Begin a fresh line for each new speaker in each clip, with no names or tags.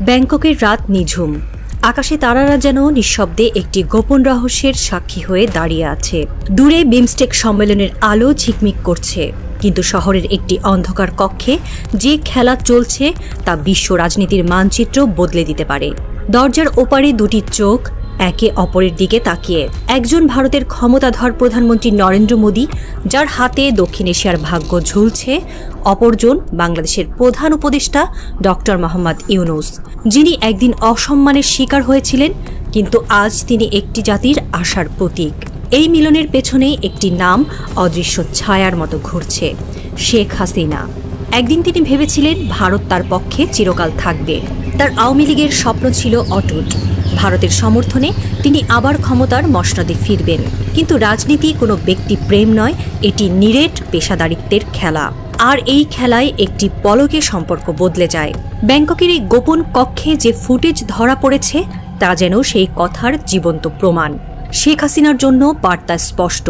ব্যাংককের রাত নিঝুম। আকাশে তারারা যেন নিঃশব্দে একটি গোপন রহস্যের সাক্ষী হয়ে দাঁড়িয়ে আছে। দূরে বিমস্টেক সম্মেলনের আলো ঝিকমিক করছে, কিন্তু শহরের একটি অন্ধকার কক্ষে যে খেলা চলছে তা বিশ্ব রাজনীতির মানচিত্র বদলে দিতে পারে। দরজার ওপারে দুটি চোখ একে অপরের দিকে তাকিয়ে। একজন ভারতের ক্ষমতাধর প্রধানমন্ত্রী নরেন্দ্র মোদী, যার হাতে দক্ষিণ এশিয়ার ভাগ্য ঝুলছে, অপরজন বাংলাদেশের প্রধান উপদেষ্টা ডক্টর মোহাম্মদ ইউনূস, যিনি একদিন অসম্মানের শিকার হয়েছিলেন, কিন্তু আজ তিনি একটি জাতির আশার প্রতীক। এই মিলনের পেছনেই একটি নাম অদৃশ্য ছায়ার মতো ঘুরছে, শেখ হাসিনা। একদিন তিনি ভেবেছিলেন ভারত তার পক্ষে চিরকাল থাকবে। তার আওয়ামী লীগের স্বপ্ন ছিল অটুট। ভারতের সমর্থনে তিনি আবার ক্ষমতার মসনদে ফিরবেন। কিন্তু রাজনীতি কোনো ব্যক্তি প্রেম নয়, এটি নিরেট পেশাদারিত্বের খেলা। আর এই খেলায় একটি পলকে সম্পর্ক বদলে যায়। ব্যাংককের এই গোপন কক্ষে যে ফুটেজ ধরা পড়েছে তা যেন সেই কথার জীবন্ত প্রমাণ। শেখ হাসিনার জন্য বার্তা স্পষ্ট,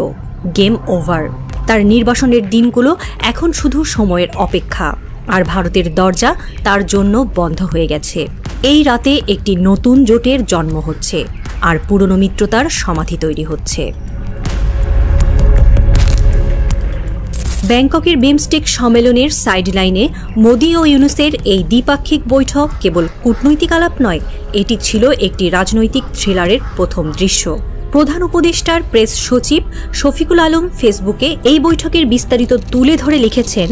গেম ওভার। তার নির্বাসনের দিনগুলো এখন শুধু সময়ের অপেক্ষা, আর ভারতের দরজা তার জন্য বন্ধ হয়ে গেছে। এই রাতে একটি নতুন জোটের জন্ম হচ্ছে, আর পুরনো মিত্রতার সমাধি তৈরি হচ্ছে। ব্যাংককের বিমস্টেক সম্মেলনের সাইডলাইনে মোদি ও ইউনূসের এই দ্বিপাক্ষিক বৈঠক কেবল কূটনৈতিক আলাপ নয়, এটি ছিল একটি রাজনৈতিক থ্রিলারের প্রথম দৃশ্য। প্রধান উপদেষ্টার প্রেস সচিব শফিকুল আলম ফেসবুকে এই বৈঠকের বিস্তারিত তুলে ধরে লিখেছেন,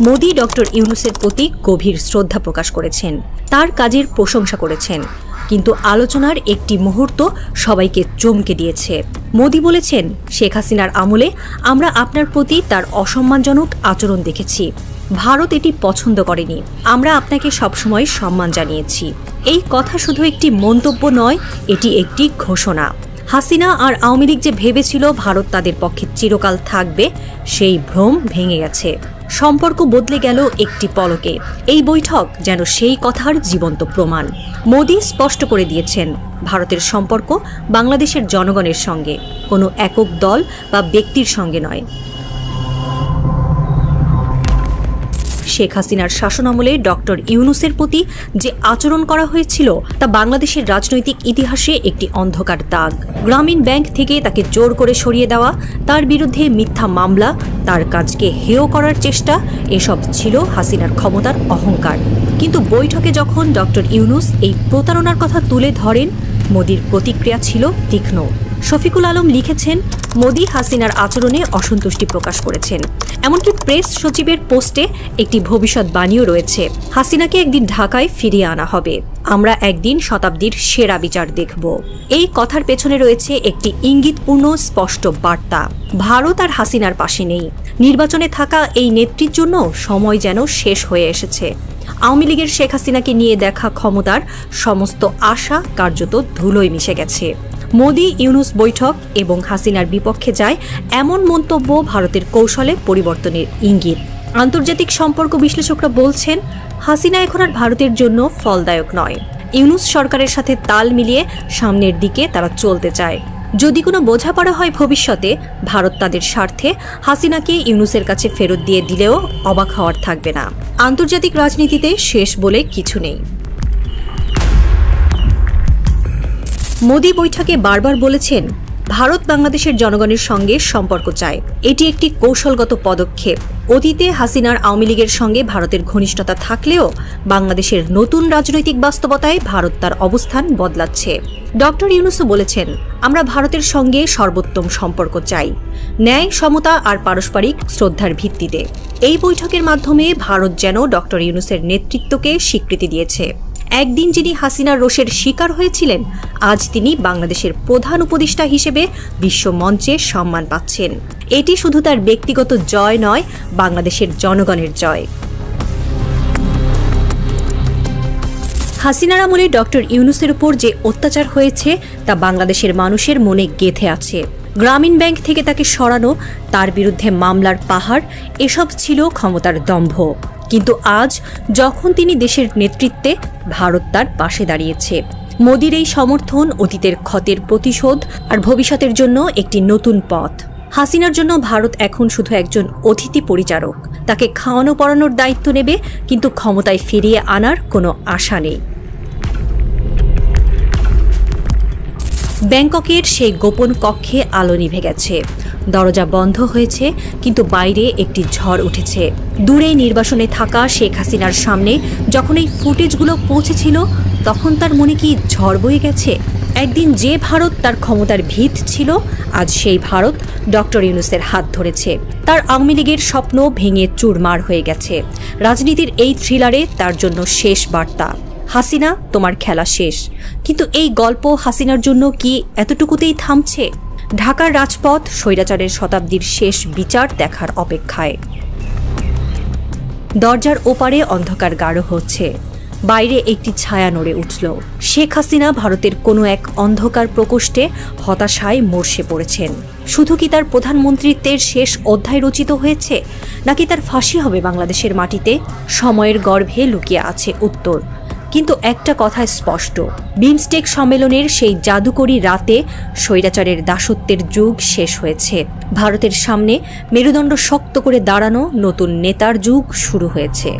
মোদি ডক্টর ইউনূসের প্রতি গভীর শ্রদ্ধা প্রকাশ করেছেন, তার কাজের প্রশংসা করেছেন, কিন্তু আলোচনার একটি মুহূর্ত সবাইকে চমকে দিয়েছে। মোদি বলেছেন, শেখ হাসিনার আমলে আমরা আপনার প্রতি তার অসম্মানজনক আচরণ দেখেছি। ভারত এটি পছন্দ করেনি। আমরা আপনাকে সবসময় সম্মান জানিয়েছি। এই কথা শুধু একটি মন্তব্য নয়, এটি একটি ঘোষণা। হাসিনা আর আওয়ামী লীগ যে ভেবেছিল ভারত তাদের পক্ষে চিরকাল থাকবে, সেই ভ্রম ভেঙে গেছে। সম্পর্ক বদলে গেল একটি পলকে। এই বৈঠক যেন সেই কথার জীবন্ত প্রমাণ। মোদি স্পষ্ট করে দিয়েছেন, ভারতের সম্পর্ক বাংলাদেশের জনগণের সঙ্গে, কোনো একক দল বা ব্যক্তির সঙ্গে নয়। শেখ হাসিনার শাসনামলে ডক্টর ইউনূসের প্রতি যে আচরণ করা হয়েছিল তা বাংলাদেশের রাজনৈতিক ইতিহাসে একটি অন্ধকার দাগ। গ্রামীণ ব্যাংক থেকে তাকে জোর করে সরিয়ে দেওয়া, তার বিরুদ্ধে মিথ্যা মামলা, তার কাজকে হেয় করার চেষ্টা, এসব ছিল হাসিনার ক্ষমতার অহংকার। কিন্তু বৈঠকে যখন ডক্টর ইউনূস এই প্রতারণার কথা তুলে ধরেন, মোদির প্রতিক্রিয়া ছিল তীক্ষ্ণ। শফিকুল আলম লিখেছেন, মোদি হাসিনার আচরণে অসন্তুষ্টি প্রকাশ করেছেন। এমনকি প্রেস সচিবের পোস্টে একটি ভবিষ্যৎবাণীও রয়েছে, হাসিনাকে একদিন ঢাকায় ফিরিয়ে আনা হবে, আমরা একদিন শতাব্দীর সেরা বিচার দেখব। এই কথার পেছনে রয়েছে একটি ইঙ্গিতপূর্ণ স্পষ্ট বার্তা, ভারত আর হাসিনার পাশে নেই। নির্বাচনে থাকা এই নেত্রীর জন্য সময় যেন শেষ হয়ে এসেছে। আওয়ামী লীগের শেখ হাসিনাকে নিয়ে দেখা ক্ষমতার সমস্ত আশা কার্যত ধুলোয় মিশে গেছে। মোদি ইউনূস বৈঠক এবং হাসিনার বিপক্ষে যায় এমন মন্তব্য ভারতের কৌশলে পরিবর্তনের ইঙ্গিত। আন্তর্জাতিক সম্পর্ক বিশ্লেষকরা বলছেন, হাসিনা এখন আর ভারতের জন্য ফলদায়ক নয়। ইউনূস সরকারের সাথে তাল মিলিয়ে সামনের দিকে তারা চলতে চায়। যদি কোনো বোঝাপড়া হয় ভবিষ্যতে, ভারত তাদের স্বার্থে হাসিনাকে ইউনূসের কাছে ফেরত দিয়ে দিলেও অবাক হওয়ার থাকবে না। আন্তর্জাতিক রাজনীতিতে শেষ বলে কিছু নেই। মোদি বৈঠকে বারবার বলেছেন, ভারত বাংলাদেশের জনগণের সঙ্গে সম্পর্ক চায়। এটি একটি কৌশলগত পদক্ষেপ। অতীতে হাসিনার আওয়ামী লীগের সঙ্গে ভারতের ঘনিষ্ঠতা থাকলেও বাংলাদেশের নতুন রাজনৈতিক বাস্তবতায় ভারত তার অবস্থান বদলাচ্ছে। ডক্টর ইউনূসও বলেছেন, আমরা ভারতের সঙ্গে সর্বোত্তম সম্পর্ক চাই, ন্যায়, সমতা আর পারস্পরিক শ্রদ্ধার ভিত্তিতে। এই বৈঠকের মাধ্যমে ভারত যেন ডক্টর ইউনূসের নেতৃত্বকে স্বীকৃতি দিয়েছে। একদিন যিনি হাসিনার রোষের শিকার হয়েছিলেন, আজ তিনি বাংলাদেশের প্রধান উপদেষ্টা হিসেবে বিশ্ব মঞ্চে সম্মান পাচ্ছেন। এটি শুধু তার ব্যক্তিগত জয় নয়, বাংলাদেশের জনগণের জয়। হাসিনার আমলে ডক্টর ইউনূসের উপর যে অত্যাচার হয়েছে তা বাংলাদেশের মানুষের মনে গেঁথে আছে। গ্রামীণ ব্যাংক থেকে তাকে সরানো, তার বিরুদ্ধে মামলার পাহাড়, এসব ছিল ক্ষমতার দম্ভ। কিন্তু আজ যখন তিনি দেশের নেতৃত্বে, ভারত তার পাশে দাঁড়িয়েছে। মোদির এই সমর্থন অতীতের ক্ষতের প্রতিশোধ আর ভবিষ্যতের জন্য একটি নতুন পথ। হাসিনার জন্য ভারত এখন শুধু একজন অতিথি পরিচারক। তাকে খাওয়ানো পড়ানোর দায়িত্ব নেবে, কিন্তু ক্ষমতায় ফিরিয়ে আনার কোনো আশা নেই। ব্যাংককের সেই গোপন কক্ষে আলো নিভে গেছে, দরজা বন্ধ হয়েছে, কিন্তু বাইরে একটি ঝড় উঠেছে। দূরে নির্বাসনে থাকা শেখ হাসিনার সামনে যখন এই ফুটেজগুলো পৌঁছেছিল, তখন তার মনে কি ঝড় বয়ে গেছে? একদিন যে ভারত তার ক্ষমতার ভিত ছিল, আজ সেই ভারত ডক্টর ইউনূসের হাত ধরেছে। তার আওয়ামী লীগের স্বপ্ন ভেঙে চুরমার হয়ে গেছে। রাজনীতির এই থ্রিলারে তার জন্য শেষ বার্তা, হাসিনা তোমার খেলা শেষ। কিন্তু এই গল্প হাসিনার জন্য কি এতটুকুতেই থামছে? ঢাকার রাজপথ স্বৈরাচারের শতাব্দীর শেষ বিচার দেখার অপেক্ষায়। দরজার ওপারে অন্ধকার গাঢ় হচ্ছে, বাইরে একটি ছায়া নড়ে উঠল। শেখ হাসিনা ভারতের কোনো এক অন্ধকার প্রকোষ্ঠে হতাশায় মরসে পড়েছেন। শুধু কি তার প্রধানমন্ত্রিত্বের শেষ অধ্যায় রচিত হয়েছে, নাকি তার ফাঁসি হবে বাংলাদেশের মাটিতে? সময়ের গর্ভে লুকিয়ে আছে উত্তর। কিন্তু একটা কথা স্পষ্ট, বিমস্টেক সম্মেলনের সেই জাদুকরী রাতে স্বৈরাচারের দাসত্বের যুগ শেষ হয়েছে। ভারতের সামনে মেরুদণ্ড শক্ত করে দাঁড়ানো নতুন নেতার যুগ শুরু হয়েছে।